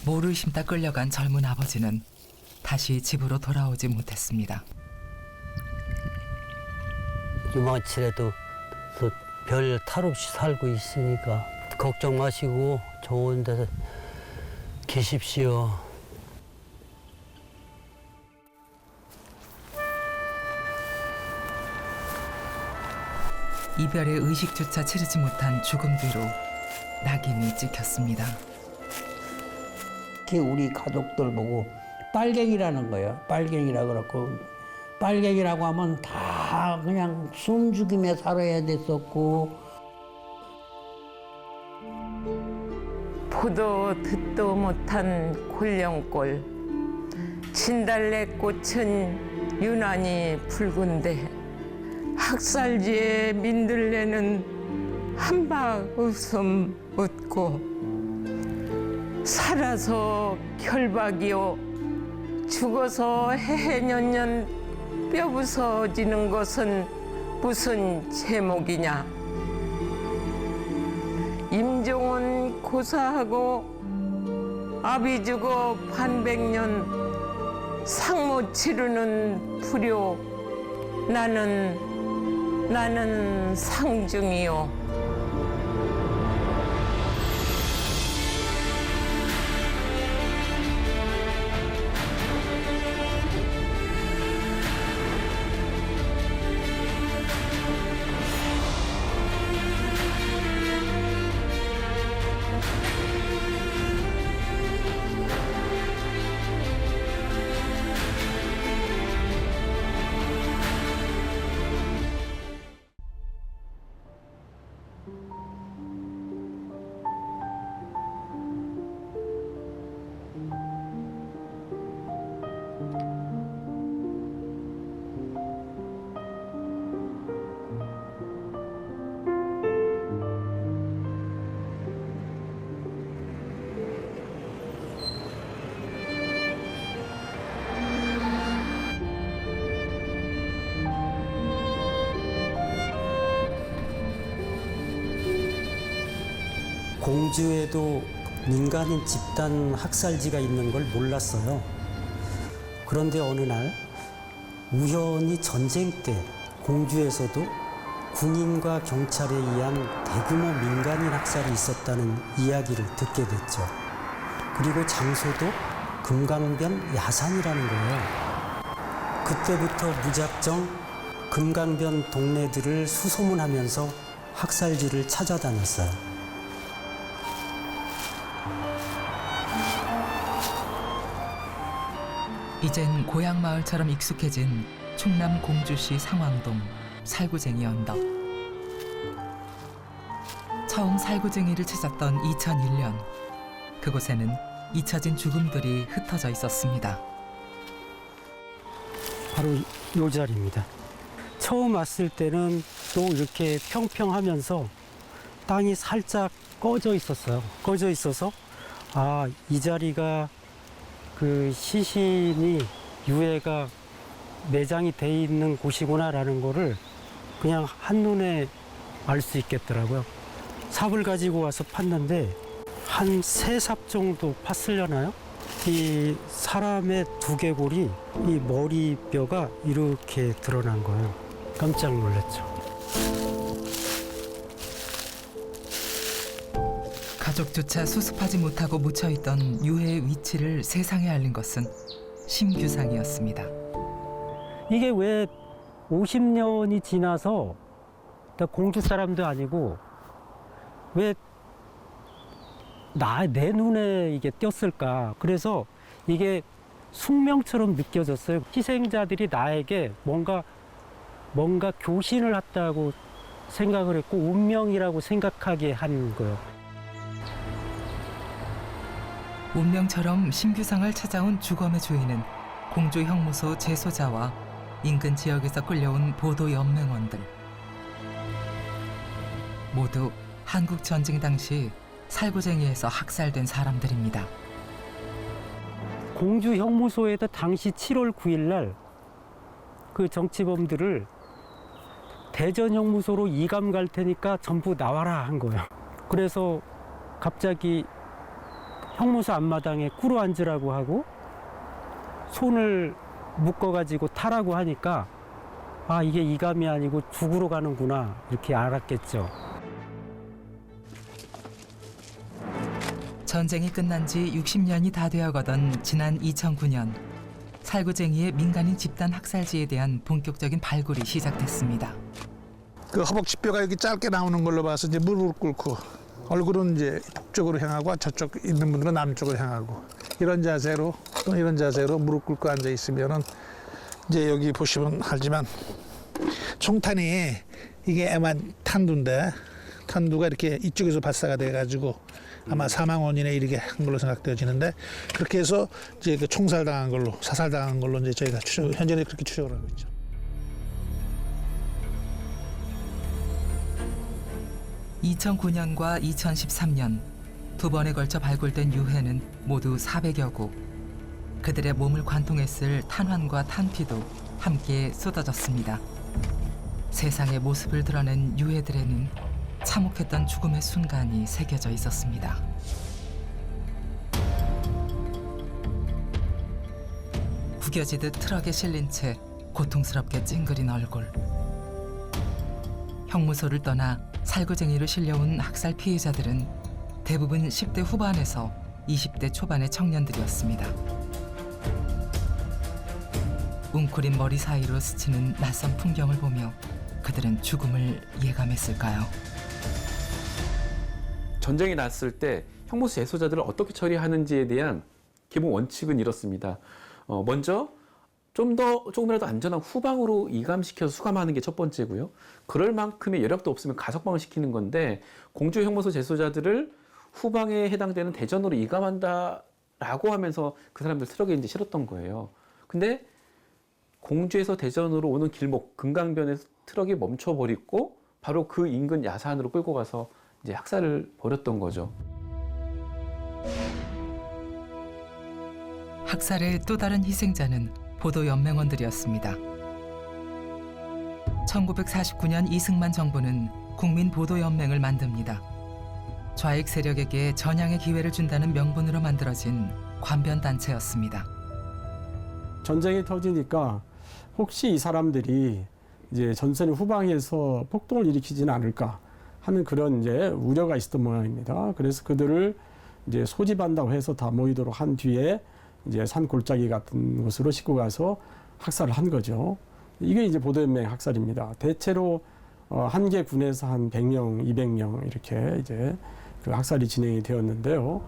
모를 심다 끌려간 젊은 아버지는 다시 집으로 돌아오지 못했습니다. 이만치라도 별 탈 없이 살고 있으니까 걱정 마시고 좋은 데서 계십시오. 이별의 의식조차 치르지 못한 죽음 뒤로 낙인이 찍혔습니다. 특히 우리 가족들 보고 빨갱이라는 거예요. 빨갱이라 그렇고 빨갱이라고 하면 다 그냥 숨죽이며 살아야 됐었고 보도 듣도 못한 곤령골 진달래꽃은 유난히 붉은데 학살지의 민들레는 한박 웃음 웃고 살아서 결박이요 죽어서 해해년년 뼈 부서지는 것은 무슨 제목이냐. 임종원 고사하고 아비 죽어 반백년 상모 치르는 불효 나는 상중이요. 공주에도 민간인 집단 학살지가 있는 걸 몰랐어요. 그런데 어느 날 우연히 전쟁 때 공주에서도 군인과 경찰에 의한 대규모 민간인 학살이 있었다는 이야기를 듣게 됐죠. 그리고 장소도 금강변 야산이라는 거예요. 그때부터 무작정 금강변 동네들을 수소문하면서 학살지를 찾아다녔어요. 이젠 고향 마을처럼 익숙해진 충남 공주시 상왕동 살구쟁이 언덕. 처음 살구쟁이를 찾았던 2001년, 그곳에는 잊혀진 죽음들이 흩어져 있었습니다. 바로 이 자리입니다. 처음 왔을 때는 또 이렇게 평평하면서 땅이 살짝 꺼져 있었어요. 꺼져 있어서 이 자리가 그 시신이 유해가 내장이 돼 있는 곳이구나라는 거를 그냥 한눈에 알 수 있겠더라고요. 삽을 가지고 와서 팠는데 한 3삽 정도 팠으려나요? 이 사람의 두개골이 이 머리뼈가 이렇게 드러난 거예요. 깜짝 놀랐죠. 가족조차 수습하지 못하고 묻혀있던 유해의 위치를 세상에 알린 것은 심규상이었습니다. 이게 왜 50년이 지나서 공주 사람도 아니고 왜 내 눈에 이게 띄었을까? 그래서 이게 숙명처럼 느껴졌어요. 희생자들이 나에게 뭔가 교신을 했다고 생각을 했고 운명이라고 생각하게 한 거예요. 운명처럼 심규상을 찾아온 주검의 주인은 공주 형무소 재소자와 인근 지역에서 끌려온 보도 연맹원들. 모두 한국 전쟁 당시 살구쟁이에서 학살된 사람들입니다. 공주 형무소에도 당시 7월 9일 날 그 정치범들을 대전 형무소로 이감 갈 테니까 전부 나와라 한 거예요. 그래서 갑자기 형무소 앞마당에 꿇어 앉으라고 하고 손을 묶어가지고 타라고 하니까 아, 이게 이감이 아니고 죽으러 가는구나 이렇게 알았겠죠. 전쟁이 끝난 지 60년이 다 되어가던 지난 2009년 살구쟁이의 민간인 집단 학살지에 대한 본격적인 발굴이 시작됐습니다. 그 허벅지뼈가 이렇게 짧게 나오는 걸로 봐서 이제 무릎을 꿇고 얼굴은 이제 북쪽으로 향하고 저쪽 있는 분들은 남쪽으로 향하고 이런 자세로 또 이런 자세로 무릎 꿇고 앉아 있으면은 이제 여기 보시면 알지만 총탄이 이게 아마 탄두인데 탄두가 이렇게 이쪽에서 발사가 돼가지고 아마 사망 원인에 이르게 한 걸로 생각되어지는데 그렇게 해서 이제 그 총살당한 걸로 사살당한 걸로 이제 저희가 현재는 그렇게 추정을 하고 있죠. (2009년과 2013년) 두 번에 걸쳐 발굴된 유해는 모두 400여 구. 그들의 몸을 관통했을 탄환과 탄피도 함께 쏟아졌습니다. 세상의 모습을 드러낸 유해들에는 참혹했던 죽음의 순간이 새겨져 있었습니다. 구겨지듯 트럭에 실린 채 고통스럽게 찡그린 얼굴. 형무소를 떠나 살구쟁이로 실려온 학살 피해자들은 대부분 10대 후반에서 20대 초반의 청년들이었습니다. 웅크린 머리 사이로 스치는 낯선 풍경을 보며 그들은 죽음을 예감했을까요? 전쟁이 났을 때 형무소 재소자들을 어떻게 처리하는지에 대한 기본 원칙은 이렇습니다. 먼저 조금이라도 안전한 후방으로 이감시켜서 수감하는 게 첫 번째고요. 그럴 만큼의 여력도 없으면 가석방을 시키는 건데 공주 형무소 재소자들을 후방에 해당되는 대전으로 이감한다라고 하면서 그 사람들 트럭에 이제 실었던 거예요. 근데 공주에서 대전으로 오는 길목 금강변에서 트럭이 멈춰버리고 바로 그 인근 야산으로 끌고 가서 이제 학살을 벌였던 거죠. 학살의 또 다른 희생자는 보도연맹원들이었습니다. 1949년 이승만 정부는 국민보도연맹을 만듭니다. 좌익 세력에게 전향의 기회를 준다는 명분으로 만들어진 관변단체였습니다. 전쟁이 터지니까 혹시 이 사람들이 이제 전선 후방에서 폭동을 일으키지는 않을까 하는 그런 이제 우려가 있었던 모양입니다. 그래서 그들을 이제 소집한다고 해서 다 모이도록 한 뒤에 이제 산 골짜기 같은 곳으로 싣고 가서 학살을 한 거죠. 이게 이제 보도연맹 학살입니다. 대체로 한 개 군에서 한 100명, 200명 이렇게 이제 그 학살이 진행이 되었는데요.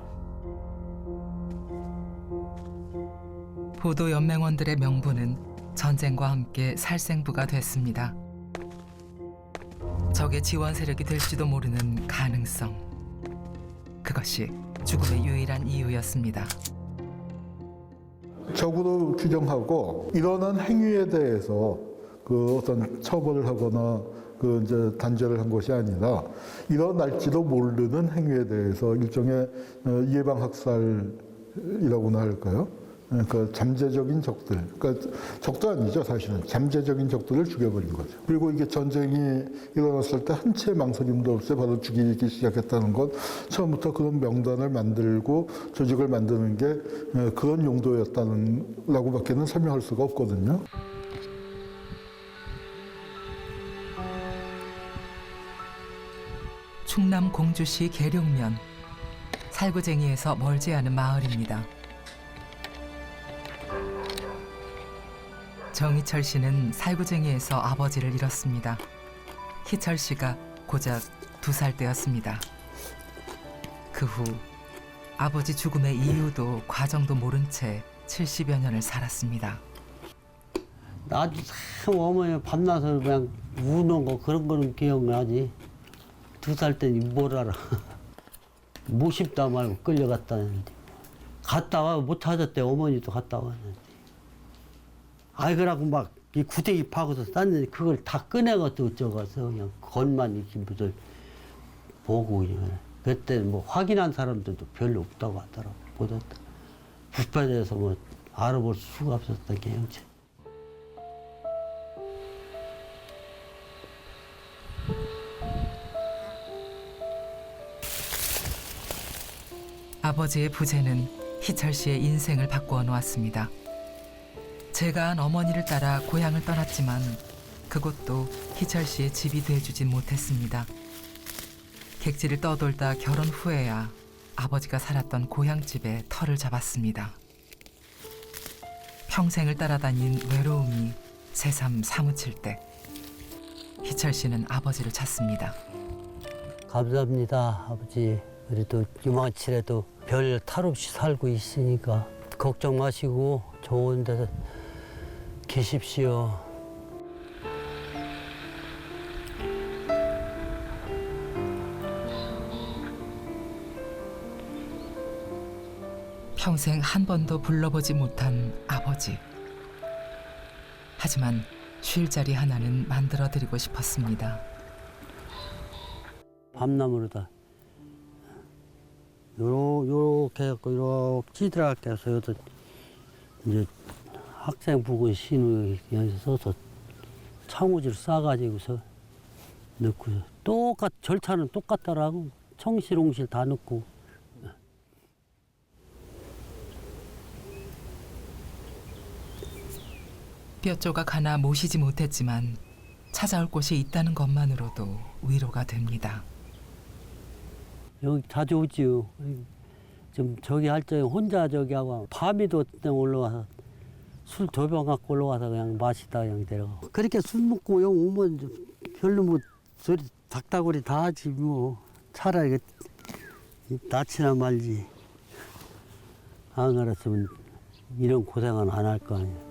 보도연맹원들의 명분은 전쟁과 함께 살생부가 됐습니다. 적의 지원 세력이 될지도 모르는 가능성. 그것이 죽음의 유일한 이유였습니다. 적으로 규정하고 일어난 행위에 대해서 그 어떤 처벌을 하거나 그 이제 단죄를 한 것이 아니라 일어날지도 모르는 행위에 대해서 일종의 예방학살이라고나 할까요? 그러니까 잠재적인 적들, 그러니까 적도 아니죠 사실은 잠재적인 적들을 죽여버린 거죠. 그리고 이게 전쟁이 일어났을 때 한 채 망설임도 없이 바로 죽이기 시작했다는 건 처음부터 그런 명단을 만들고 조직을 만드는 게 그런 용도였다는라고밖에는 설명할 수가 없거든요. 충남 공주시 계룡면, 살구쟁이에서 멀지 않은 마을입니다. 정희철 씨는 살구쟁이에서 아버지를 잃었습니다. 희철 씨가 고작 2살 때였습니다. 그 후 아버지 죽음의 이유도 과정도 모른 채 70여 년을 살았습니다. 나도 참 어머니 밤낮으로 그냥 우는 거 그런 거는 기억나지. 2살 때는 뭘 알아. 못 싶다 말고 끌려갔다는데. 갔다 와 못 찾았대. 어머니도 갔다 왔는데. 아이 그러고 막 이 구덩이 파고서 쌌는데 그걸 다 꺼내가지고 어쩌고서 그냥 겉만 이렇게 무슨 보고 그냥. 그때 뭐 확인한 사람들도 별로 없다고 하더라고. 보다 불편해서 뭐 알아볼 수가 없었던 게 형체. 아버지의 부재는 희철 씨의 인생을 바꾸어 놓았습니다. 제가 한 어머니를 따라 고향을 떠났지만 그곳도 희철 씨의 집이 돼주진 못했습니다. 객지를 떠돌다 결혼 후에야 아버지가 살았던 고향집에 터를 잡았습니다. 평생을 따라다닌 외로움이 새삼 사무칠 때 희철 씨는 아버지를 찾습니다. 감사합니다, 아버지. 그래도 이만치라도 별 탈 없이 살고 있으니까 걱정 마시고 좋은 데서 계십시오. 평생 한 번도 불러보지 못한 아버지. 하지만 쉴 자리 하나는 만들어드리고 싶었습니다. 밤나무로다 요렇게 해갖고 요렇게 찌들하게 해서 여기다 이제 학생 부근 신우 여기 써서 창호지를 싸가지고서 넣고 절차는 똑같더라고. 청실홍실 다 넣고. 뼈 조각 하나 모시지 못했지만 찾아올 곳이 있다는 것만으로도 위로가 됩니다. 여기 자주 오지요. 좀 저기 할 적에 혼자 저기 하고 밤에도 올라와서 술 2병 갖고 올라와서 그냥 마시다 그냥 데려가. 그렇게 술 먹고 여기 오면 별로 뭐 소리 닭다구리 다 하지 뭐. 차라리 낯이나 말지. 안 그랬으면 이런 고생은 안 할 거 아니야.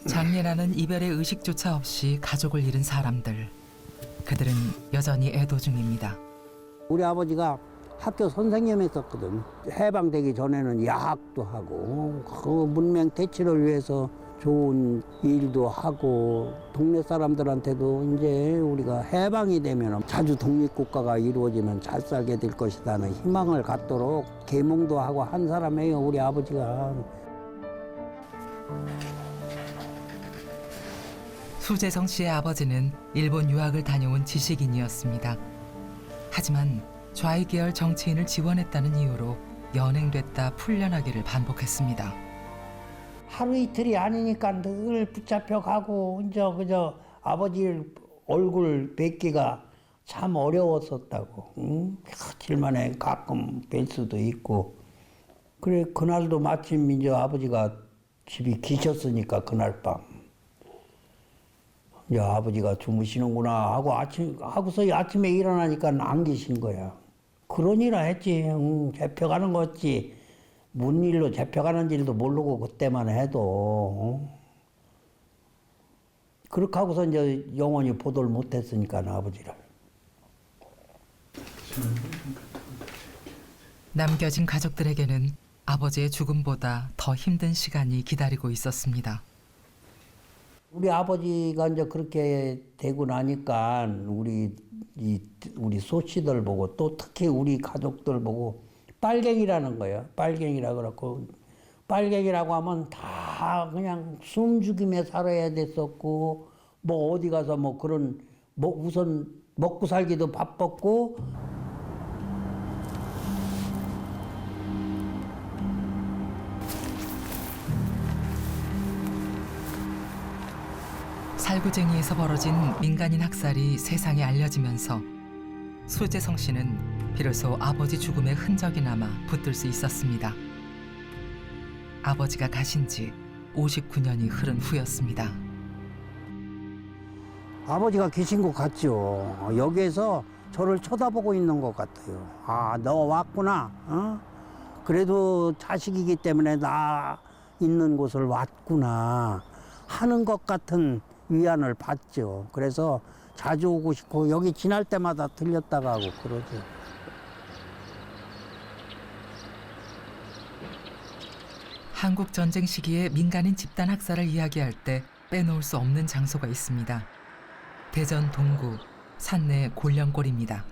장례라는 이별의 의식조차 없이 가족을 잃은 사람들. 그들은 여전히 애도 중입니다. 우리 아버지가 학교 선생님이었거든. 해방되기 전에는 야학도 하고 그 문명 대치를 위해서 좋은 일도 하고 동네 사람들한테도 이제 우리가 해방이 되면 자주 독립국가가 이루어지면 잘 살게 될 것이라는 희망을 갖도록 계몽도 하고 한 사람이에요, 우리 아버지가. 수재성 씨의 아버지는 일본 유학을 다녀온 지식인이었습니다. 하지만 좌익 계열 정치인을 지원했다는 이유로 연행됐다 풀려나기를 반복했습니다. 하루 이틀이 아니니까 늘 붙잡혀 가고 이제 그저 아버지 얼굴 뵙기가 참 어려웠었다고. 응? 며칠 만에 가끔 뵐 수도 있고. 그래 그날도 마침 이제 아버지가 집이 계셨으니까 그날 밤. 이제 아버지가 주무시는구나 하고 하고서 아침에 일어나니까 안 계신 거야. 그런 일을 했지. 잡혀가는 거지. 뭔 일로 잡혀가는 일도 모르고 그때만 해도. 그렇게 하고서 이제 영원히 보도를 못했으니까 아버지를. 남겨진 가족들에게는 아버지의 죽음보다 더 힘든 시간이 기다리고 있었습니다. 우리 아버지가 이제 그렇게 되고 나니까 우리 소씨들 보고 또 특히 우리 가족들 보고 빨갱이라는 거예요. 빨갱이라 그렇고 빨갱이라고 하면 다 그냥 숨죽이며 살아야 됐었고 뭐 어디 가서 뭐 그런 뭐 우선 먹고 살기도 바빴고. 살구쟁이에서 벌어진 민간인 학살이 세상에 알려지면서 수재성 씨는 비로소 아버지 죽음의 흔적이 남아 붙들 수 있었습니다. 아버지가 가신 지 59년이 흐른 후였습니다. 아버지가 계신 것 같죠. 여기에서 저를 쳐다보고 있는 것 같아요. 아, 너 왔구나. 어? 그래도 자식이기 때문에 나 있는 곳을 왔구나 하는 것 같은 위안을 받죠. 그래서 자주 오고 싶고 여기 지날 때마다 들렸다가 하고 그러죠. 한국 전쟁 시기에 민간인 집단 학살을 이야기할 때 빼놓을 수 없는 장소가 있습니다. 대전 동구 산내 골령골입니다.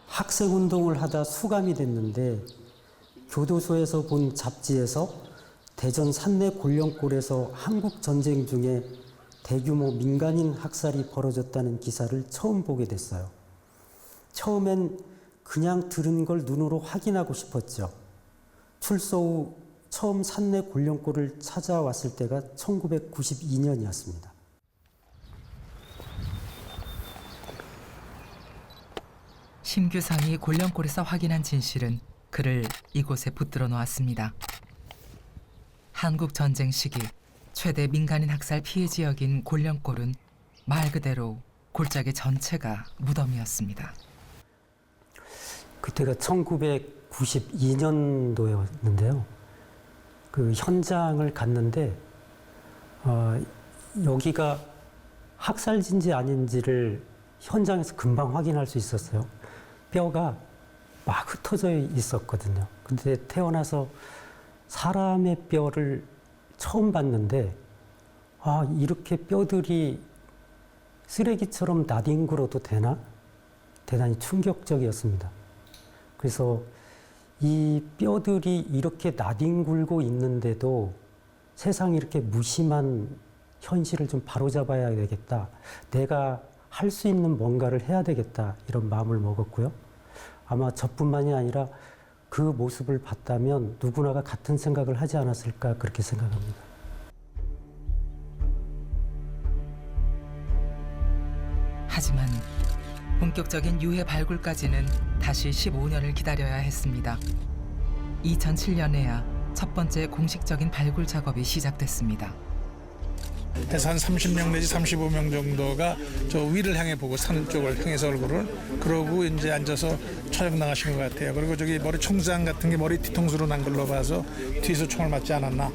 학생운동을 하다 수감이 됐는데 교도소에서 본 잡지에서 대전 산내 골령골에서 한국 전쟁 중에 대규모 민간인 학살이 벌어졌다는 기사를 처음 보게 됐어요. 처음엔 그냥 들은 걸 눈으로 확인하고 싶었죠. 출소 후 처음 산내 곤령골을 찾아왔을 때가 1992년이었습니다. 심규상이 곤령골에서 확인한 진실은 그를 이곳에 붙들어 놓았습니다. 한국 전쟁 시기 최대 민간인 학살 피해 지역인 곤령골은 말 그대로 골짜기 전체가 무덤이었습니다. 그때가 1992년도였는데요. 그 현장을 갔는데 여기가 학살지인지 아닌지를 현장에서 금방 확인할 수 있었어요. 뼈가 막 흩어져 있었거든요. 근데 태어나서 사람의 뼈를 처음 봤는데 이렇게 뼈들이 쓰레기처럼 나뒹굴어도 되나? 대단히 충격적이었습니다. 그래서 이 뼈들이 이렇게 나뒹굴고 있는데도 세상이 이렇게 무심한 현실을 좀 바로잡아야 되겠다. 내가 할 수 있는 뭔가를 해야 되겠다. 이런 마음을 먹었고요. 아마 저뿐만이 아니라 그 모습을 봤다면 누구나가 같은 생각을 하지 않았을까 그렇게 생각합니다. 하지만 본격적인 유해 발굴까지는 다시 15년을 기다려야 했습니다. 2007년에야 첫 번째 공식적인 발굴 작업이 시작됐습니다. 해서 한 30명 내지 35명 정도가 저 위를 향해 보고 산 쪽을 향해서 얼굴을 그러고 이제 앉아서 촬영 나가시는 것 같아요. 그리고 저기 머리 총상 같은 게 머리 뒤통수로 난 걸로 봐서 뒤에서 총을 맞지 않았나.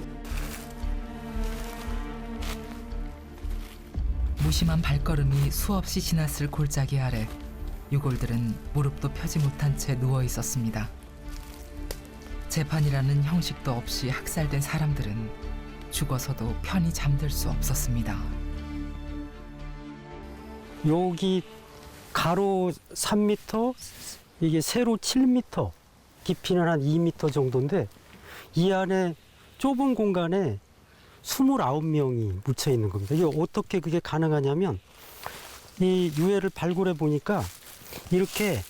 무심한 발걸음이 수없이 지났을 골짜기 아래 유골들은 무릎도 펴지 못한 채 누워 있었습니다. 재판이라는 형식도 없이 학살된 사람들은 죽어서도 편히 잠들 수 없었습니다. 여기 가로 3m, 이게 세로 7m, 깊이는 한 2m 정도인데 이 안에 좁은 공간에 29명이 묻혀 있는 겁니다. 이게 어떻게 그게 가능하냐면 이 유해를 발굴해 보니까 이렇게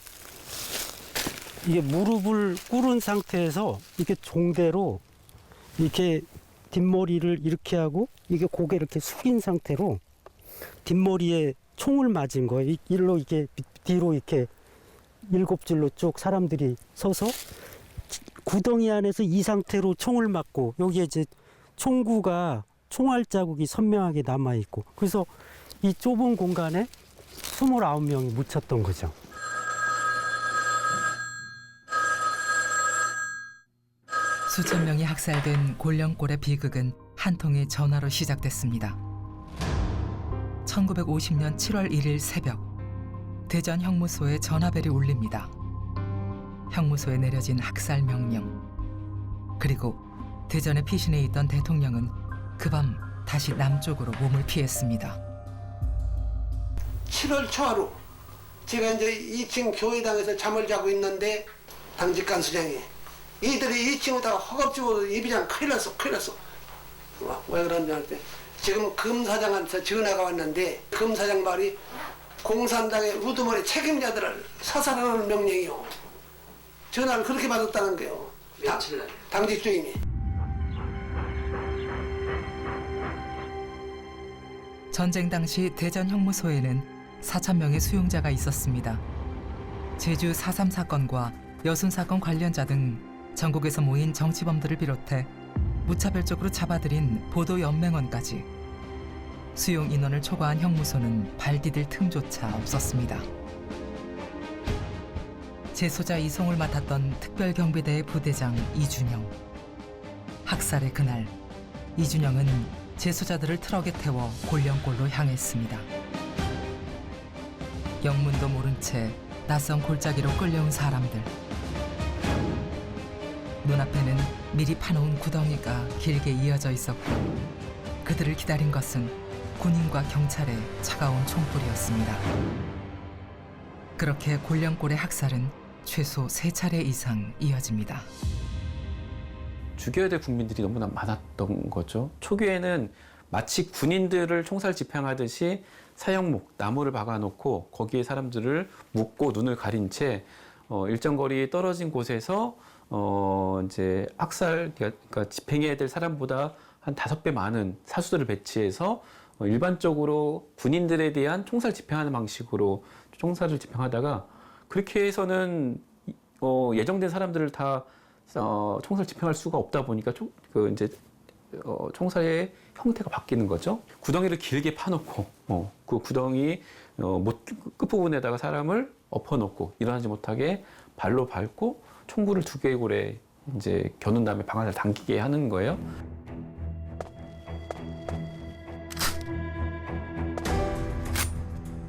이게 무릎을 꿇은 상태에서 이렇게 종대로 이렇게 뒷머리를 이렇게 하고 이게 고개 이렇게 숙인 상태로 뒷머리에 총을 맞은 거예요. 일로 이렇게 뒤로 이렇게 7줄로 쭉 사람들이 서서 구덩이 안에서 이 상태로 총을 맞고 여기에 이제 총구가 총알 자국이 선명하게 남아 있고 그래서 이 좁은 공간에 29명이 묻혔던 거죠. 수천 명이 학살된 곤령골의 비극은 한 통의 전화로 시작됐습니다. 1950년 7월 1일 새벽 대전 형무소에 전화벨이 울립니다. 형무소에 내려진 학살 명령. 그리고 대전에 피신해 있던 대통령은 그 밤 다시 남쪽으로 몸을 피했습니다. 7월 초하루 제가 이제 2층 교회당에서 잠을 자고 있는데 당직 간수장이 이들이 2층에다가 허겁지겁 예비장 큰일 났어. 왜 그러냐 할 때 지금 검사장한테 전화가 왔는데 검사장 말이 공산당의 우두머리 책임자들을 사살하는 명령이요. 전화를 그렇게 받았다는 거요. 당직 주임이. 전쟁 당시 대전 형무소에는 4,000명의 수용자가 있었습니다. 제주 4.3 사건과 여순 사건 관련자 등 전국에서 모인 정치범들을 비롯해 무차별적으로 잡아들인 보도연맹원까지 수용 인원을 초과한 형무소는 발 디딜 틈조차 없었습니다. 재소자 이송을 맡았던 특별경비대의 부대장 이준영. 학살의 그날 이준영은 재소자들을 트럭에 태워 곤령골로 향했습니다. 영문도 모른 채 낯선 골짜기로 끌려온 사람들. 눈앞에는 미리 파놓은 구덩이가 길게 이어져 있었고 그들을 기다린 것은 군인과 경찰의 차가운 총불이었습니다. 그렇게 곤령골의 학살은 최소 3차례 이상 이어집니다. 죽여야 될 국민들이 너무나 많았던 거죠. 초기에는 마치 군인들을 총살 집행하듯이 사형목, 나무를 박아놓고 거기에 사람들을 묶고 눈을 가린 채 일정 거리 떨어진 곳에서 이제 학살, 그러니까 집행해야 될 사람보다 한 5배 많은 사수들을 배치해서 일반적으로 군인들에 대한 총살 집행하는 방식으로 총살을 집행하다가 그렇게 해서는 예정된 사람들을 다 총살 집행할 수가 없다 보니까 이제 총살의 형태가 바뀌는 거죠. 구덩이를 길게 파놓고 그 구덩이 끝부분에다가 사람을 엎어놓고 일어나지 못하게 발로 밟고 총구를 두개골에 이제 겨눈 다음에 방아를 당기게 하는 거예요.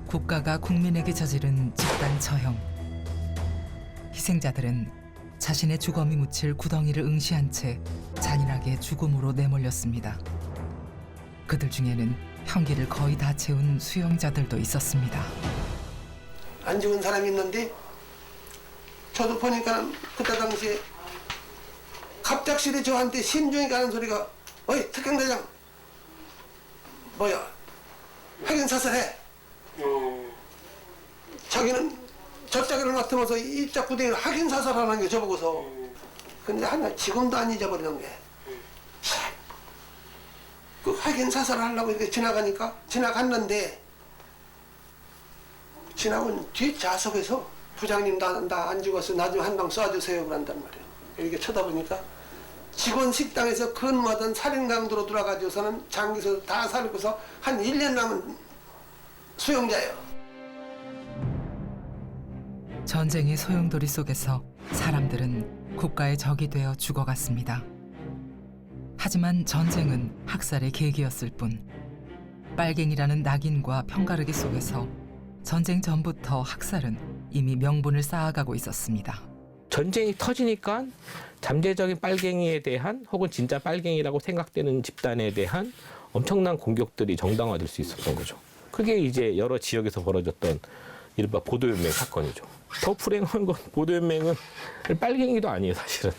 국가가 국민에게 저지른 집단 처형. 희생자들은 자신의 주검이 묻힐 구덩이를 응시한 채 잔인하게 죽음으로 내몰렸습니다. 그들 중에는 형기를 거의 다 채운 수용자들도 있었습니다. 안 죽은 사람이 있는데 저도 보니까 그때 당시에 갑작스레 저한테 심중이 가는 소리가 어이 특경대장 뭐야 확인 사살해. 자기는 젖자기를 맡으면서 입자 구덩이를 확인 사살하는 게 저보고서. 근데 하나 지금도 안 잊어버리는 게 그 확인 사살을 하려고 이렇게 지나갔는데 지나온 뒷좌석에서 부장님 나 안 죽었어 나 좀 한 방 쏴주세요 그런단 말이에요. 이렇게 쳐다보니까 직원 식당에서 근무하던 살인 강도로 돌아가지고서는 장기에서 다 살고서 한 1년 남은 수용자예요. 전쟁의 소용돌이 속에서 사람들은 국가의 적이 되어 죽어갔습니다. 하지만 전쟁은 학살의 계기였을 뿐 빨갱이라는 낙인과 편가르기 속에서 전쟁 전부터 학살은 이미 명분을 쌓아가고 있었습니다. 전쟁이 터지니까 잠재적인 빨갱이에 대한 혹은 진짜 빨갱이라고 생각되는 집단에 대한 엄청난 공격들이 정당화될 수 있었던 거죠. 그게 이제 여러 지역에서 벌어졌던 이른바 보도연맹 사건이죠. 더 불행한 건 보도연맹은 빨갱이도 아니에요, 사실은.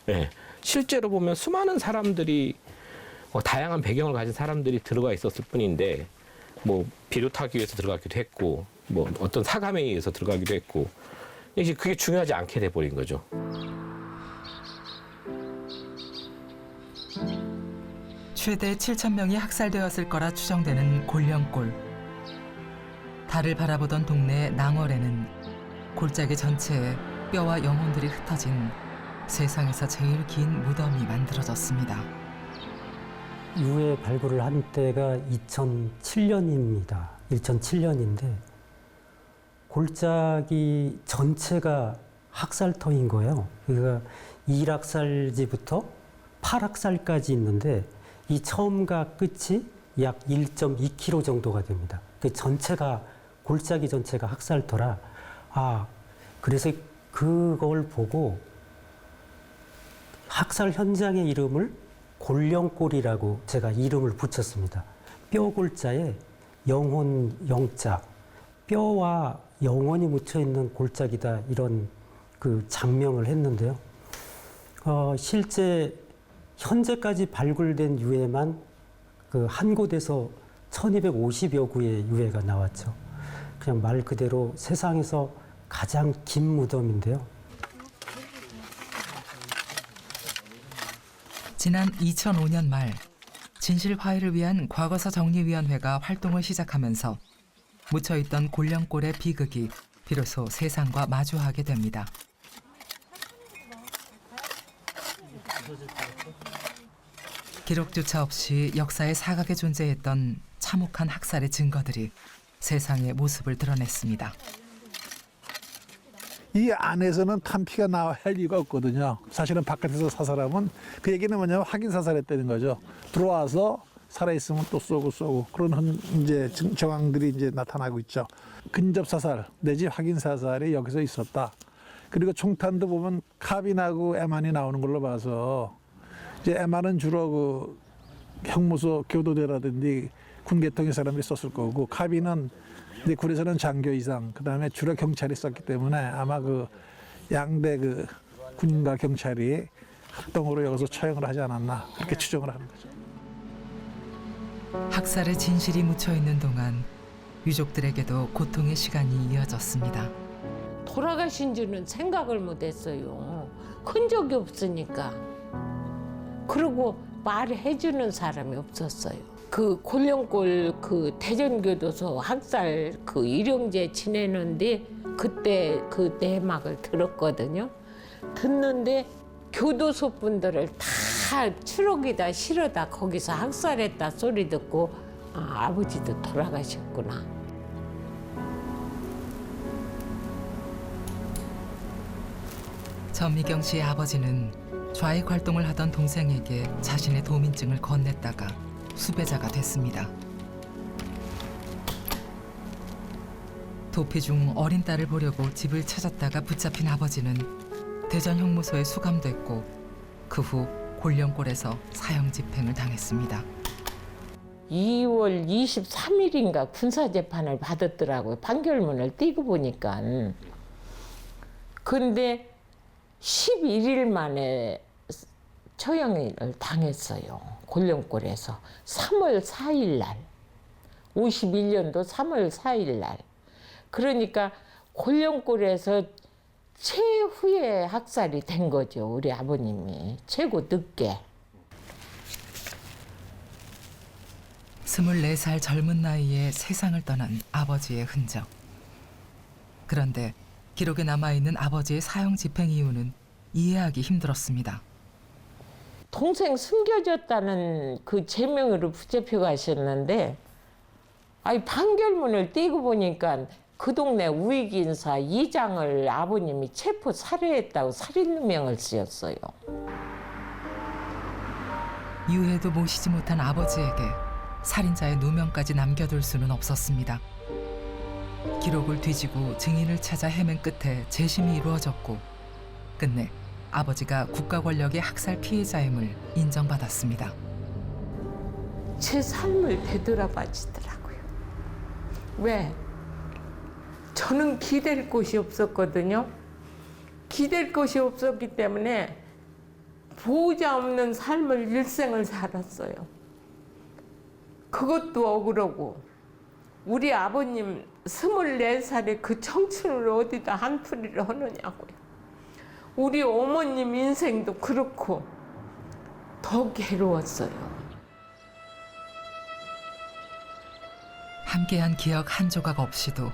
네. 실제로 보면 수많은 사람들이 다양한 배경을 가진 사람들이 들어가 있었을 뿐인데 뭐 비료타기 위해서 들어가기도 했고 뭐 어떤 사감에 의해서 들어가기도 했고 이제 그게 중요하지 않게 돼버린 거죠. 최대 7,000명이 학살되었을 거라 추정되는 골령골. 달을 바라보던 동네 낭월에는 골짜기 전체에 뼈와 영혼들이 흩어진 세상에서 제일 긴 무덤이 만들어졌습니다. 유해 발굴을 한 때가 2007년입니다. 2007년인데 골짜기 전체가 학살터인 거예요. 그러니까 1학살지부터 8학살까지 있는데 이 처음과 끝이 약 1.2km 정도가 됩니다. 그 전체가 골짜기 전체가 학살터라 그래서 그걸 보고 학살 현장의 이름을 골령골이라고 제가 이름을 붙였습니다. 뼈골자에 영혼 영자, 뼈와 영혼이 묻혀 있는 골짜기다 이런 그 장명을 했는데요. 실제 현재까지 발굴된 유해만 그 한 곳에서 1250여 구의 유해가 나왔죠. 그냥 말 그대로 세상에서 가장 긴 무덤인데요. 지난 2005년 말 진실 화해를 위한 과거사 정리위원회가 활동을 시작하면서 묻혀있던 골령골의 비극이 비로소 세상과 마주하게 됩니다. 기록조차 없이 역사의 사각에 존재했던 참혹한 학살의 증거들이 세상의 모습을 드러냈습니다. 이 안에서는 탄피가 나와야 할 이유가 없거든요. 사실은 바깥에서 사살하면 그 얘기는 뭐냐면 확인 사살했다는 거죠. 들어와서 살아있으면 또 쏘고 그런 이제 정황들이 이제 나타나고 있죠. 근접 사살 내지 확인 사살이 여기서 있었다. 그리고 총탄도 보면 카빈하고 에만이 나오는 걸로 봐서 이제 에만은 주로 그 형무소 교도대라든지 군계통의 사람들이 썼을 거고 카빈은 근데 군에서는 장교 이상, 그다음에 주로 경찰이 썼기 때문에 아마 그 양대 그 군인과 경찰이 합동으로 여기서 처형을 하지 않았나 그렇게 추정을 하는 거죠. 학살의 진실이 묻혀 있는 동안 유족들에게도 고통의 시간이 이어졌습니다. 돌아가신 줄은 생각을 못했어요. 큰 적이 없으니까. 그리고 말해주는 사람이 없었어요. 그 곤령골 그 대전교도소 학살 그 일용제 지내는데 그때 그 내막을 들었거든요. 듣는데 교도소 분들을 다 추록이다 실어다 거기서 학살했다 소리 듣고 아, 아버지도 돌아가셨구나. 전미경 씨의 아버지는 좌익 활동을 하던 동생에게 자신의 도민증을 건넸다가 수배자가 됐습니다. 도피 중 어린 딸을 보려고 집을 찾았다가 붙잡힌 아버지는 대전 형무소에 수감됐고 그 후 곤령골에서 사형 집행을 당했습니다. 2월 23일인가 군사재판을 받았더라고요. 판결문을 띄고 보니까. 근데 11일 만에 처형을 당했어요. 곤령골에서. 3월 4일 날. 51년도 3월 4일 날. 그러니까 곤령골에서 최후의 학살이 된 거죠. 우리 아버님이. 최고 늦게. 24살 젊은 나이에 세상을 떠난 아버지의 흔적. 그런데 기록에 남아있는 아버지의 사형 집행 이유는 이해하기 힘들었습니다. 동생 숨겨졌다는 그 제명으로 붙잡혀 가셨는데 아니 판결문을 띄고 보니까 그 동네 우익인사 이장을 아버님이 체포 살해했다고 살인누명을 쓰였어요. 유해도 모시지 못한 아버지에게 살인자의 누명까지 남겨둘 수는 없었습니다. 기록을 뒤지고 증인을 찾아 헤맨 끝에 재심이 이루어졌고 끝내 아버지가 국가 권력의 학살 피해자임을 인정받았습니다. 제 삶을 되돌아봐주더라고요. 왜? 저는 기댈 곳이 없었거든요. 기댈 곳이 없었기 때문에 보호자 없는 삶을 일생을 살았어요. 그것도 억울하고 우리 아버님 24살에 그 청춘을 어디다 한풀이를 하느냐고요. 우리 어머님 인생도 그렇고 더 괴로웠어요. 함께한 기억 한 조각 없이도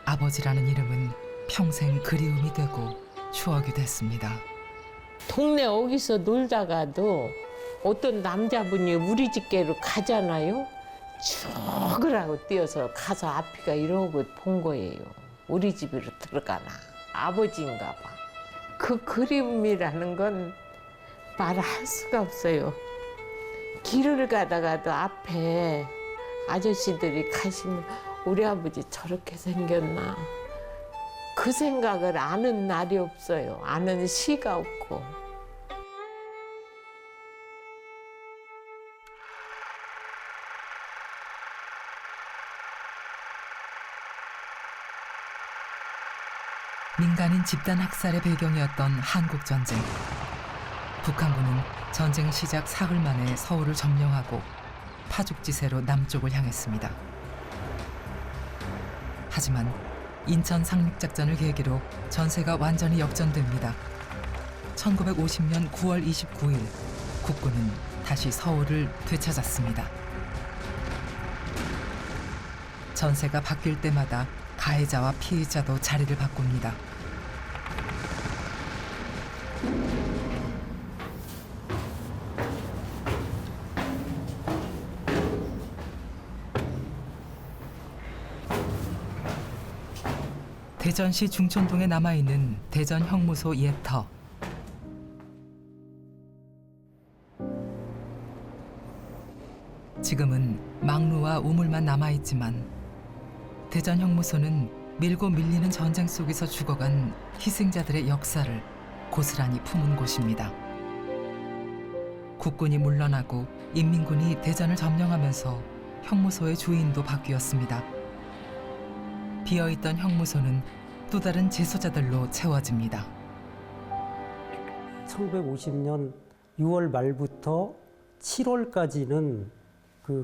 아버지라는 이름은 평생 그리움이 되고 추억이 됐습니다. 동네 어디서 놀다가도 어떤 남자분이 우리 집게로 가잖아요. 죽으라고 뛰어서 가서 앞이가 이러고 본 거예요. 우리 집으로 들어가나 아버지인가 봐. 그 그리움이라는 건 말할 수가 없어요. 길을 가다가도 앞에 아저씨들이 가시면 우리 아버지 저렇게 생겼나 그 생각을 아는 날이 없어요. 아는 시가 없고. 민간인 집단 학살의 배경이었던 한국전쟁. 북한군은 전쟁 시작 사흘 만에 서울을 점령하고 파죽지세로 남쪽을 향했습니다. 하지만 인천 상륙작전을 계기로 전세가 완전히 역전됩니다. 1950년 9월 29일 국군은 다시 서울을 되찾았습니다. 전세가 바뀔 때마다 가해자와 피해자도 자리를 바꿉니다. 대전시 중촌동에 남아있는 대전 형무소 옛터. 지금은 망루와 우물만 남아있지만 대전 형무소는 밀고 밀리는 전쟁 속에서 죽어간 희생자들의 역사를 고스란히 품은 곳입니다. 국군이 물러나고 인민군이 대전을 점령하면서 형무소의 주인도 바뀌었습니다. 비어있던 형무소는 또 다른 재소자들로 채워집니다. 1950년 6월 말부터 7월까지는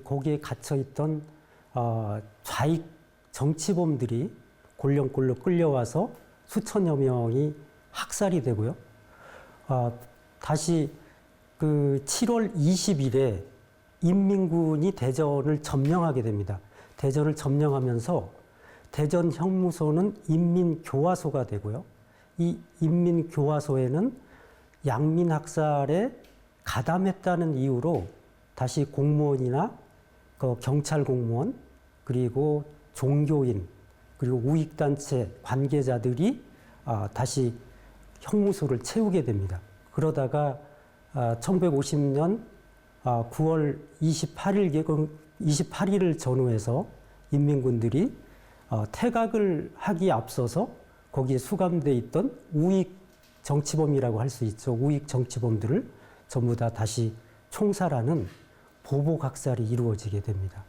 거기에 갇혀 있던 좌익 정치범들이 골령골로 끌려와서 수천여 명이 학살이 되고요. 다시 7월 20일에 인민군이 대전을 점령하게 됩니다. 대전을 점령하면서 대전 형무소는 인민교화소가 되고요. 이 인민교화소에는 양민 학살에 가담했다는 이유로 다시 공무원이나 경찰 공무원, 그리고 종교인, 그리고 우익단체 관계자들이 다시 형무소를 채우게 됩니다. 그러다가 1950년 9월 28일을 전후해서 인민군들이 퇴각을 하기에 앞서서 거기에 수감돼 있던 우익 정치범이라고 할 수 있죠. 우익 정치범들을 전부 다 다시 총살하는 보복학살이 이루어지게 됩니다.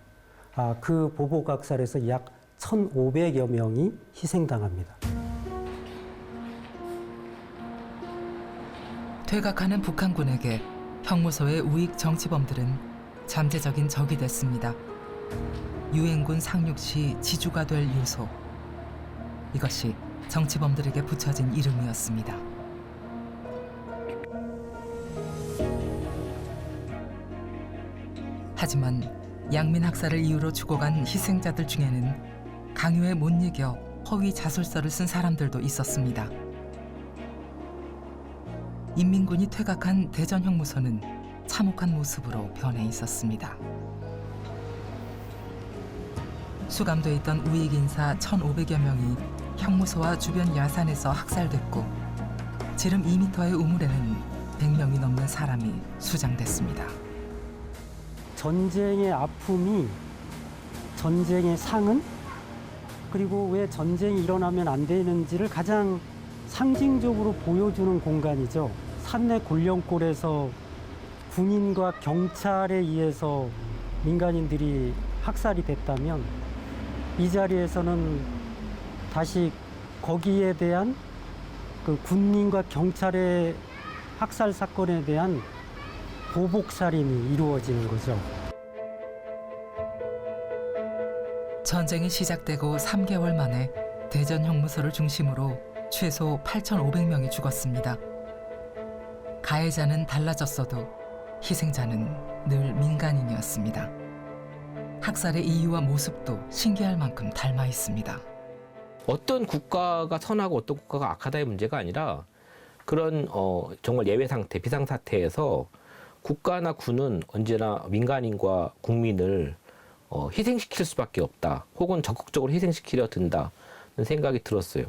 그 보복학살에서 약 1,500여 명이 희생당합니다. 퇴각하는 북한군에게 형무소의 우익 정치범들은 잠재적인 적이 됐습니다. 유엔군 상륙 시 지주가 될 요소. 이것이 정치범들에게 붙여진 이름이었습니다. 하지만 양민 학살을 이유로 죽어간 희생자들 중에는 강요에 못 이겨 허위 자술서를 쓴 사람들도 있었습니다. 인민군이 퇴각한 대전 형무소는 참혹한 모습으로 변해 있었습니다. 수감돼 있던 우익 인사 1,500여 명이 형무소와 주변 야산에서 학살됐고 지름 2m의 우물에는 100명이 넘는 사람이 수장됐습니다. 전쟁의 아픔이 전쟁의 상은 그리고 왜 전쟁이 일어나면 안 되는지를 가장 상징적으로 보여주는 공간이죠. 산내 골령골에서 군인과 경찰에 의해서 민간인들이 학살이 됐다면 이 자리에서는 다시 거기에 대한 그 군인과 경찰의 학살 사건에 대한 보복살인이 이루어지는 거죠. 전쟁이 시작되고 3개월 만에 대전 형무소를 중심으로 최소 8,500명이 죽었습니다. 가해자는 달라졌어도 희생자는 늘 민간인이었습니다. 학살의 이유와 모습도 신기할 만큼 닮아 있습니다. 어떤 국가가 선하고 어떤 국가가 악하다의 문제가 아니라 그런 정말 예외 상태, 비상 사태에서 국가나 군은 언제나 민간인과 국민을 희생시킬 수밖에 없다. 혹은 적극적으로 희생시키려 든다는 생각이 들었어요.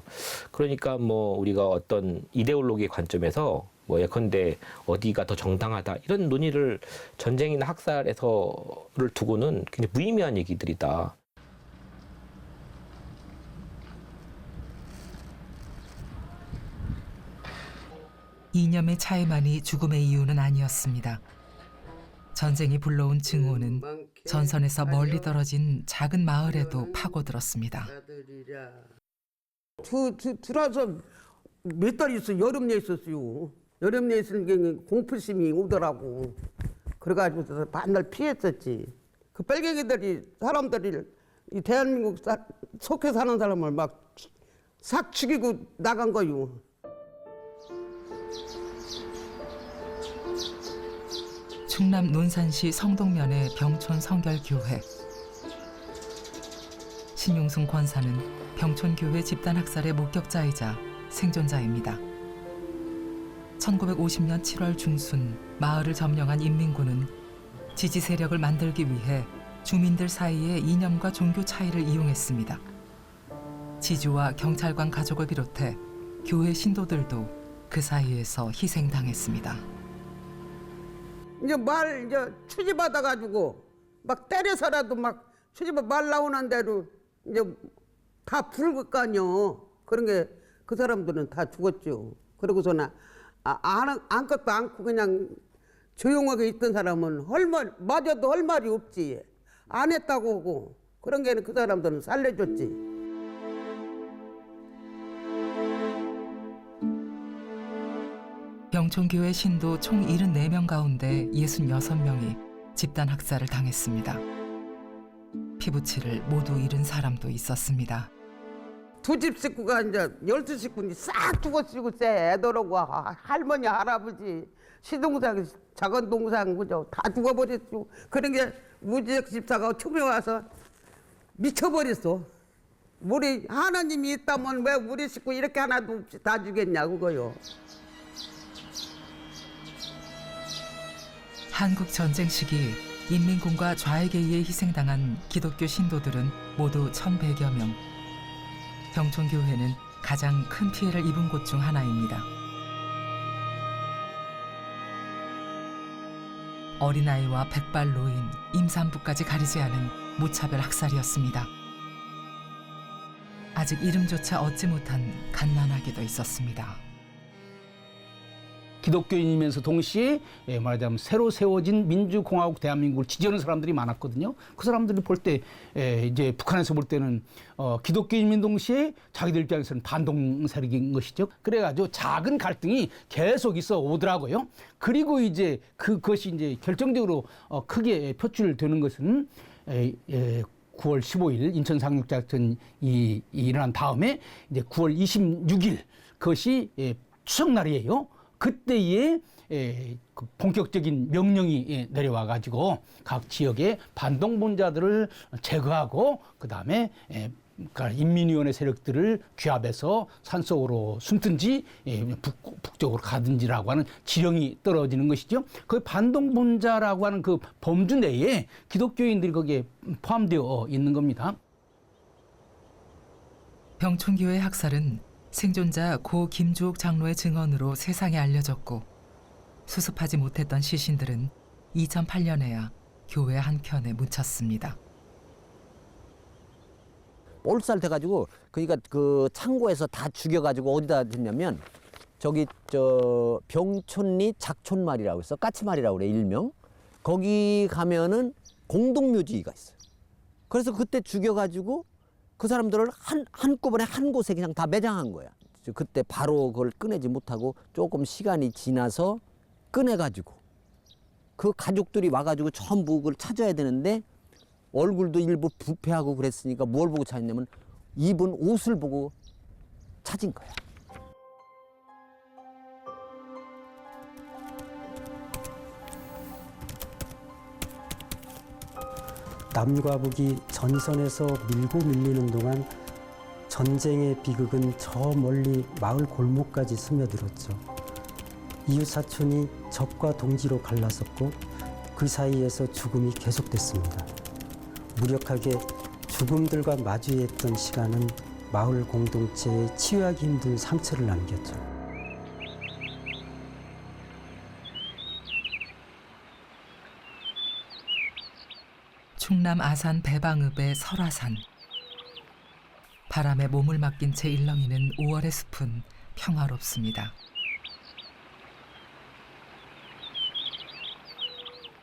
그러니까 우리가 어떤 이데올로기의 관점에서 예컨대 어디가 더 정당하다 이런 논의를 전쟁이나 학살에서를 두고는 굉장히 무의미한 얘기들이다. 이념의 차이만이 죽음의 이유는 아니었습니다. 전쟁이 불러온 증오는 전선에서 멀리 떨어진 작은 마을에도 파고들었습니다. 들어와서 몇 달 있어 여름 내 있었어요. 여름 내 있을 게 공포심이 오더라고. 그래가지고 반날 피했었지. 그 빨갱이들이 사람들이 이 대한민국 속해 사는 사람을 막 싹 죽이고 나간 거요. 충남 논산시 성동면의 병촌 성결교회. 신용순 권사는 병촌교회 집단학살의 목격자이자 생존자입니다. 1950년 7월 중순 마을을 점령한 인민군은 지지 세력을 만들기 위해 주민들 사이의 이념과 종교 차이를 이용했습니다. 지주와 경찰관 가족을 비롯해 교회 신도들도 그 사이에서 희생당했습니다. 이제 추지 받아가지고 막 때려서라도 막 추지 말 나오는 대로 이제 다 부를 거 아니요. 그런 게 그 사람들은 다 죽었죠. 그러고서는 아무것도 않고 그냥 조용하게 있던 사람은 맞아도 할 말이 없지. 안 했다고 하고 그런 게 그 사람들은 살려줬지. 병촌교회 신도 총 74명 가운데 66명이 집단 학살을 당했습니다. 피부치를 모두 잃은 사람도 있었습니다. 두 집 식구가 이제 12식구니 싹 죽어지고 애더라고. 할머니, 할아버지, 시동생, 작은 동생 그죠? 다 죽어버렸죠. 그런 게 무지역 집사가 처음에 와서 미쳐버렸어. 우리 하나님이 있다면 왜 우리 식구 이렇게 하나도 없이 다 주겠냐 그거요. 한국 전쟁 시기 인민군과 좌익에 의해 희생당한 기독교 신도들은 모두 1,100여 명. 병촌교회는 가장 큰 피해를 입은 곳 중 하나입니다. 어린아이와 백발 노인, 임산부까지 가리지 않은 무차별 학살이었습니다. 아직 이름조차 얻지 못한 갓난아기도 있었습니다. 기독교인이면서 동시에 말하자면 새로 세워진 민주공화국 대한민국을 지지하는 사람들이 많았거든요. 그 사람들이 볼 때 이제 북한에서 볼 때는 기독교인인 동시에 자기들 입장에서는 반동 세력인 것이죠. 그래가지고 작은 갈등이 계속 있어 오더라고요. 그리고 이제 그것이 이제 결정적으로 크게 표출되는 것은 9월 15일 인천 상륙작전이 일어난 다음에 이제 9월 26일 그것이 추석날이에요. 그때에 그 본격적인 명령이 내려와 가지고 각 지역의 반동분자들을 제거하고 그다음에 인민위원회 세력들을 규합해서 산속으로 숨든지 북쪽으로 가든지라고 하는 지령이 떨어지는 것이죠. 그 반동분자라고 하는 그 범주 내에 기독교인들이 거기에 포함되어 있는 겁니다. 병촌교회 학살은 생존자 고 김주옥 장로의 증언으로 세상에 알려졌고 수습하지 못했던 시신들은 2008년에야 교회 한켠에 묻혔습니다. 올살 돼가지고 그러니까 그 창고에서 다 죽여가지고 어디다 됐냐면 저기 저 병촌리 작촌마을이라고 있어. 까치마을이라고 그래 일명. 거기 가면은 공동묘지가 있어요. 그래서 그때 죽여가지고 그 사람들을 한꺼번에 한 곳에 그냥 다 매장한 거야. 그때 바로 그걸 꺼내지 못하고 조금 시간이 지나서 꺼내가지고 그 가족들이 와가지고 전부 그걸 찾아야 되는데 얼굴도 일부 부패하고 그랬으니까 뭘 보고 찾냐면 입은 옷을 보고 찾은 거야. 남과 북이 전선에서 밀고 밀리는 동안 전쟁의 비극은 저 멀리 마을 골목까지 스며들었죠. 이웃 사촌이 적과 동지로 갈라섰고 그 사이에서 죽음이 계속됐습니다. 무력하게 죽음들과 마주했던 시간은 마을 공동체에 치유하기 힘든 상처를 남겼죠. 충남 아산 배방읍의 설화산. 바람에 몸을 맡긴 채 일렁이는 5월의 숲은 평화롭습니다.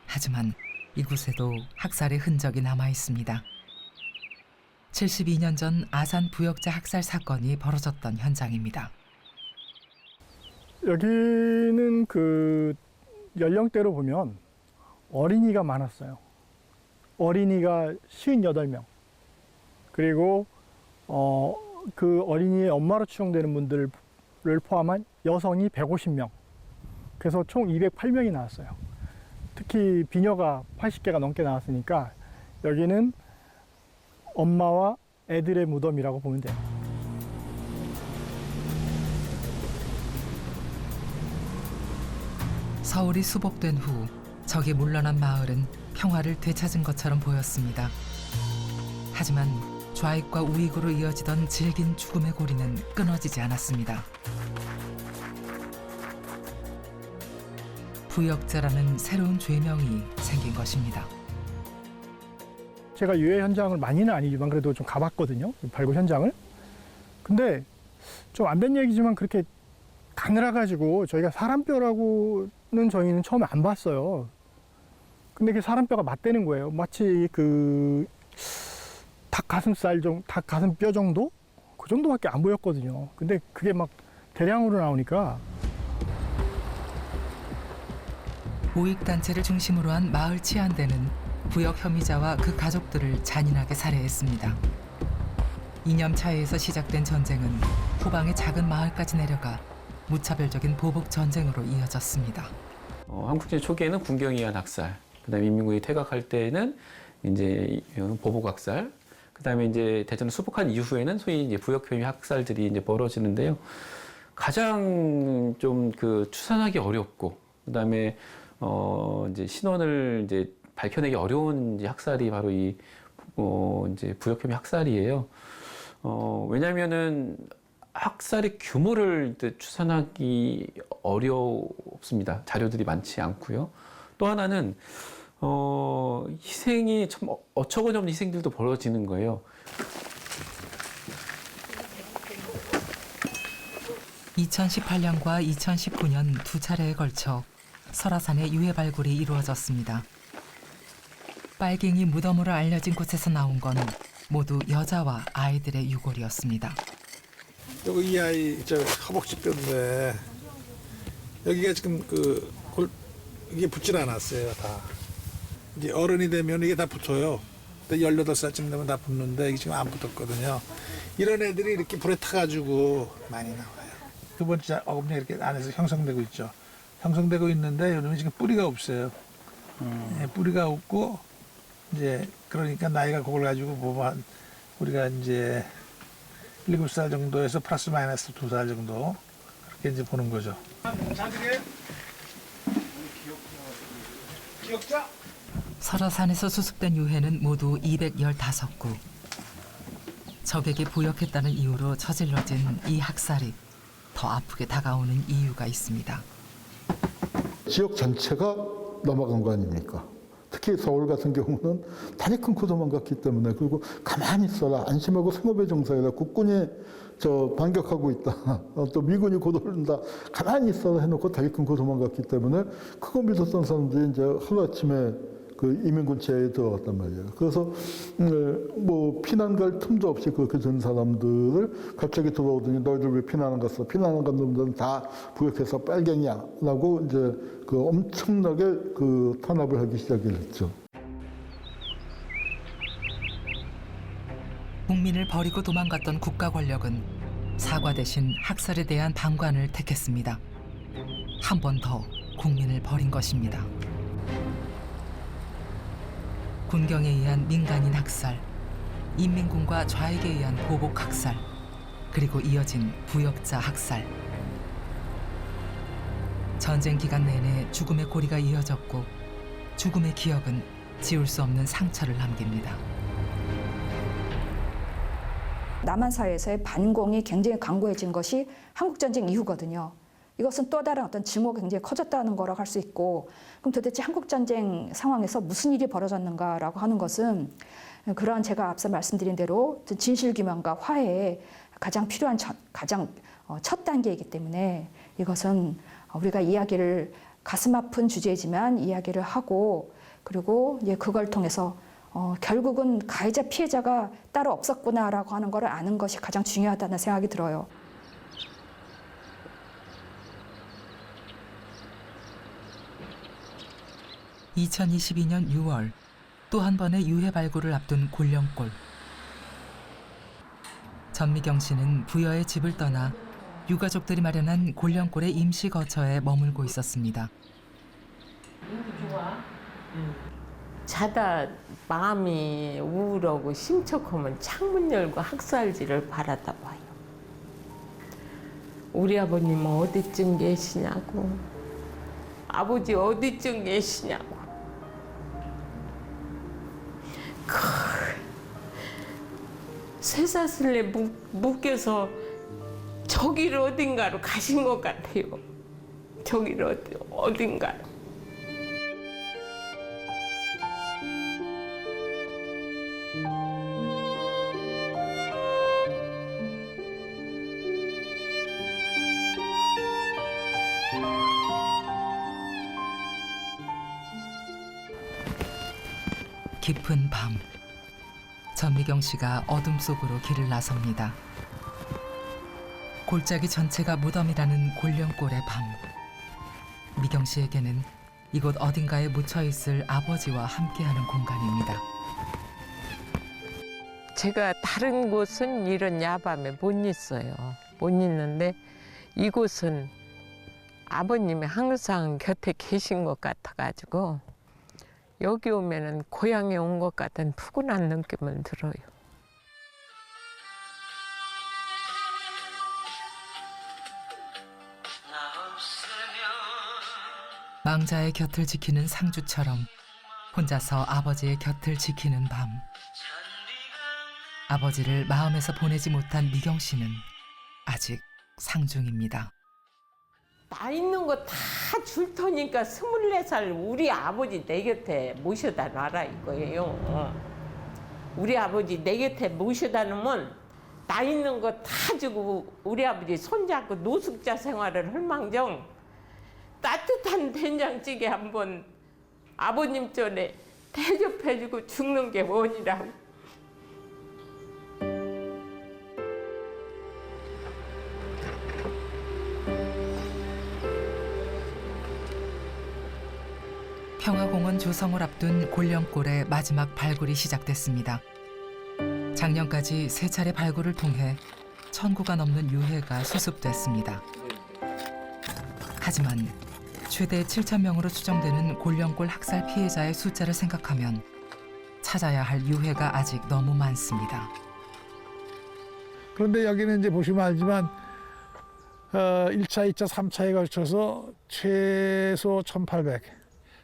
하지만 이곳에도 학살의 흔적이 남아 있습니다. 72년 전 아산 부역자 학살 사건이 벌어졌던 현장입니다. 여기는 그 연령대로 보면 어린이가 많았어요. 어린이가 58명. 그리고 그 어린이의 엄마로 추정되는 분들을 포함한 여성이 150명. 그래서 총 208명이 나왔어요. 특히 비녀가 80개가 넘게 나왔으니까 여기는 엄마와 애들의 무덤이라고 보면 돼요. 서울이 수복된 후 적이 물러난 마을은 평화를 되찾은 것처럼 보였습니다. 하지만 좌익과 우익으로 이어지던 질긴 죽음의 고리는 끊어지지 않았습니다. 부역자라는 새로운 죄명이 생긴 것입니다. 제가 유해 현장을 많이는 아니지만 그래도 좀 가봤거든요. 발굴 현장을. 근데 좀 안 된 얘기지만 그렇게 가늘어가지고 저희가 사람뼈라고는 저희는 처음에 안 봤어요. 근데 그 사람뼈가 맞대는 거예요. 마치 그 닭 가슴뼈 정도? 그 정도밖에 안 보였거든요. 근데 그게 막 대량으로 나오니까 우익단체를 중심으로 한 마을 치안대는 부역 혐의자와 그 가족들을 잔인하게 살해했습니다. 이념 차이에서 시작된 전쟁은 후방의 작은 마을까지 내려가 무차별적인 보복 전쟁으로 이어졌습니다. 한국전쟁 초기에는 군경에 의한 학살, 그다음에 인민군이 퇴각할 때는 이제 보복 학살, 그다음에 이제 대전을 수복한 이후에는 소위 이제 부역 혐의 학살들이 이제 벌어지는데요. 가장 좀 그 추산하기 어렵고, 그다음에 이제 신원을 이제 밝혀내기 어려운 이제 학살이 바로 이 이제 부역 혐의 학살이에요. 왜냐하면은 학살의 규모를 추산하기 어렵습니다. 자료들이 많지 않고요. 또 하나는 희생이 참 어처구니없는 희생들도 벌어지는 거예요. 2018년과 2019년 두 차례에 걸쳐 설화산의 유해 발굴이 이루어졌습니다. 빨갱이 무덤으로 알려진 곳에서 나온 건 모두 여자와 아이들의 유골이었습니다. 여기 이 아이 저 허벅지뼈인데 여기가 지금 이게 붙질 않았어요. 다 이제 어른이 되면 이게 다 붙어요. 18살쯤 되면 다 붙는데 이게 지금 안 붙었거든요. 이런 애들이 이렇게 불에 타가지고 많이 나와요. 두 번째 어금니 이렇게 안에서 형성되고 있죠. 형성되고 있는데 요즘에 지금 뿌리가 없어요. 뿌리가 없고 이제 그러니까 나이가 그걸 가지고 보면 우리가 이제 7살 정도에서 플러스 마이너스 2살 정도 그렇게 이제 보는 거죠. 기억자? 설화산에서 수습된 유해는 모두 215구. 적에게 부역했다는 이유로 저질러진 이 학살이 더 아프게 다가오는 이유가 있습니다. 지역 전체가 넘어간 거 아닙니까? 특히 서울 같은 경우는 다리 끊고 도망갔기 때문에, 그리고 가만히 있어라, 안심하고 생업에 종사해라, 국군이 반격하고 있다, 또 미군이 곧 오른다, 가만히 있어라 해놓고 다리 끊고 도망갔기 때문에 그거 믿었던 사람들이 이제 하루아침에 그 이민군체에 들어갔단 말이에요. 그래서 뭐 피난 갈 틈도 없이 그렇게 된 사람들을 갑자기 들어오더니 너희들 왜 피난 안 갔어? 피난 안 간 놈들은 다 부역해서 빨갱이야 라고 이제 그 엄청나게 그 탄압을 하기 시작을 했죠. 국민을 버리고 도망갔던 국가 권력은 사과 대신 학살에 대한 방관을 택했습니다. 한 번 더 국민을 버린 것입니다. 군경에 의한 민간인 학살, 인민군과 좌익에 의한 보복 학살, 그리고 이어진 부역자 학살. 전쟁 기간 내내 죽음의 고리가 이어졌고 죽음의 기억은 지울 수 없는 상처를 남깁니다. 남한 사회에서의 반공이 굉장히 강고해진 것이 한국전쟁 이후거든요. 이것은 또 다른 어떤 증오가 굉장히 커졌다는 거라고 할 수 있고, 그럼 도대체 한국전쟁 상황에서 무슨 일이 벌어졌는가라고 하는 것은 그러한 제가 앞서 말씀드린 대로 진실규명과 화해에 가장 필요한 첫 단계이기 때문에 이것은 우리가 이야기를 가슴 아픈 주제이지만 이야기를 하고, 그리고 이제 그걸 통해서 결국은 가해자 피해자가 따로 없었구나라고 하는 걸 아는 것이 가장 중요하다는 생각이 들어요. (2022년 6월) 또 한 번의 유해 발굴을 앞둔 곤령골. 전미경 씨는 부여의 집을 떠나 유가족들이 마련한 곤령골의 임시 거처에 머물고 있었습니다. 자다 마음이 우울하고 심척하면 창문 열고 학살지를 바라다 봐요. 우리 아버님은 어디쯤 계시냐고, 아버지 어디쯤 계시냐고. 쇠사슬에 묶여서 저기를 어딘가로 가신 것 같아요. 저기를 어딘가로. 깊은 밤, 전미경 씨가 어둠 속으로 길을 나섭니다. 골짜기 전체가 무덤이라는 곤령골의 밤. 미경 씨에게는 이곳 어딘가에 묻혀 있을 아버지와 함께하는 공간입니다. 제가 다른 곳은 이런 야밤에 못 있어요. 못 있는데 이곳은 아버님이 항상 곁에 계신 것 같아가지고 여기 오면은 고향에 온 것 같은 푸근한 느낌을 들어요. 망자의 곁을 지키는 상주처럼 혼자서 아버지의 곁을 지키는 밤. 아버지를 마음에서 보내지 못한 미경 씨는 아직 상중입니다. 나 있는 거 다 줄 테니까 24살 우리 아버지 내 곁에 모셔다 놔라 이거예요. 우리 아버지 내 곁에 모셔다 놓으면 나 있는 거 다 주고 우리 아버지 손잡고 노숙자 생활을 할 망정 따뜻한 된장찌개 한번 아버님 전에 대접해주고 죽는 게 원이라고. 평화공원 조성을 앞둔 골령골의 마지막 발굴이 시작됐습니다. 작년까지 3차례 발굴을 통해 1,000구가 넘는 유해가 수습됐습니다. 하지만 최대 7,000명으로 추정되는 골령골 학살 피해자의 숫자를 생각하면 찾아야 할 유해가 아직 너무 많습니다. 그런데 여기는 이제 보시면 알지만 1차, 2차, 3차에 걸쳐서 최소 1,800,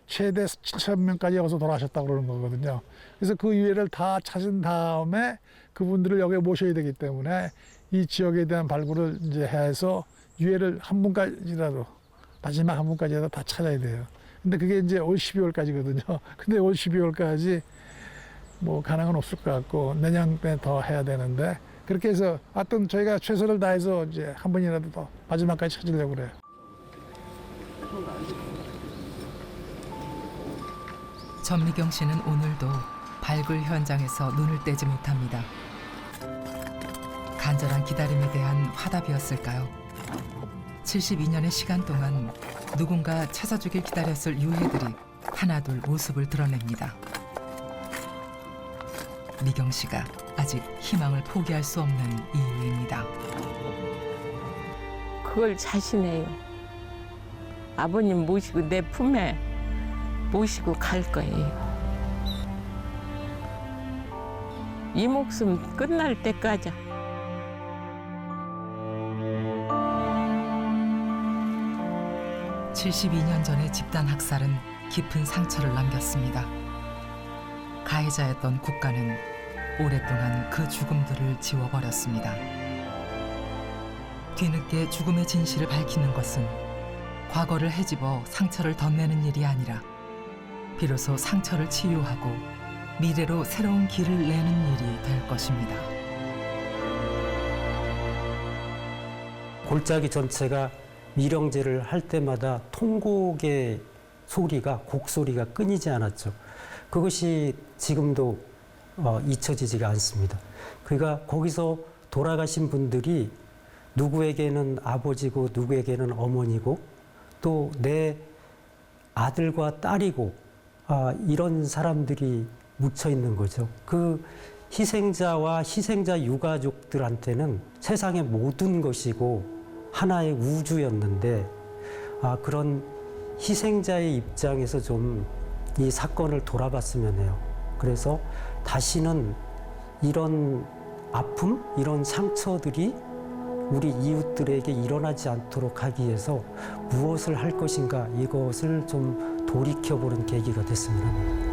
최대 7,000명까지 여기서 돌아가셨다고 그러는 거거든요. 그래서 그 유해를 다 찾은 다음에 그분들을 여기에 모셔야 되기 때문에 이 지역에 대한 발굴을 이제 해서 유해를 한 분까지라도 마지막 한 분까지라도 다 찾아야 돼요. 근데 그게 이제 올 12월까지거든요. 근데 올 12월까지 뭐 가능은 없을 것 같고 내년에 더 해야 되는데 그렇게 해서 하여튼 저희가 최선을 다해서 이제 한 번이라도 더 마지막까지 찾으려고 그래요. 전미경 씨는 오늘도 발굴 현장에서 눈을 떼지 못합니다. 간절한 기다림에 대한 화답이었을까요? 72년의 시간 동안 누군가 찾아주길 기다렸을 유해들이 하나둘 모습을 드러냅니다. 미경 씨가 아직 희망을 포기할 수 없는 이유입니다. 그걸 자신해요. 아버님 모시고 내 품에 모시고 갈 거예요. 이 목숨 끝날 때까지. (72년) 전의 집단 학살은 깊은 상처를 남겼습니다. 가해자였던 국가는 오랫동안 그 죽음들을 지워버렸습니다. 뒤늦게 죽음의 진실을 밝히는 것은 과거를 헤집어 상처를 덧내는 일이 아니라 비로소 상처를 치유하고 미래로 새로운 길을 내는 일이 될 것입니다. 골짜기 전체가 밀영제를 할 때마다 통곡의 소리가, 곡소리가 끊이지 않았죠. 그것이 지금도 잊혀지지가 않습니다. 그러니까 거기서 돌아가신 분들이 누구에게는 아버지고 누구에게는 어머니고 또 내 아들과 딸이고 이런 사람들이 묻혀 있는 거죠. 그 희생자와 희생자 유가족들한테는 세상의 모든 것이고 하나의 우주였는데 그런 희생자의 입장에서 좀 이 사건을 돌아봤으면 해요. 그래서 다시는 이런 아픔, 이런 상처들이 우리 이웃들에게 일어나지 않도록 하기 위해서 무엇을 할 것인가 이것을 좀 돌이켜보는 계기가 됐으면 합니다.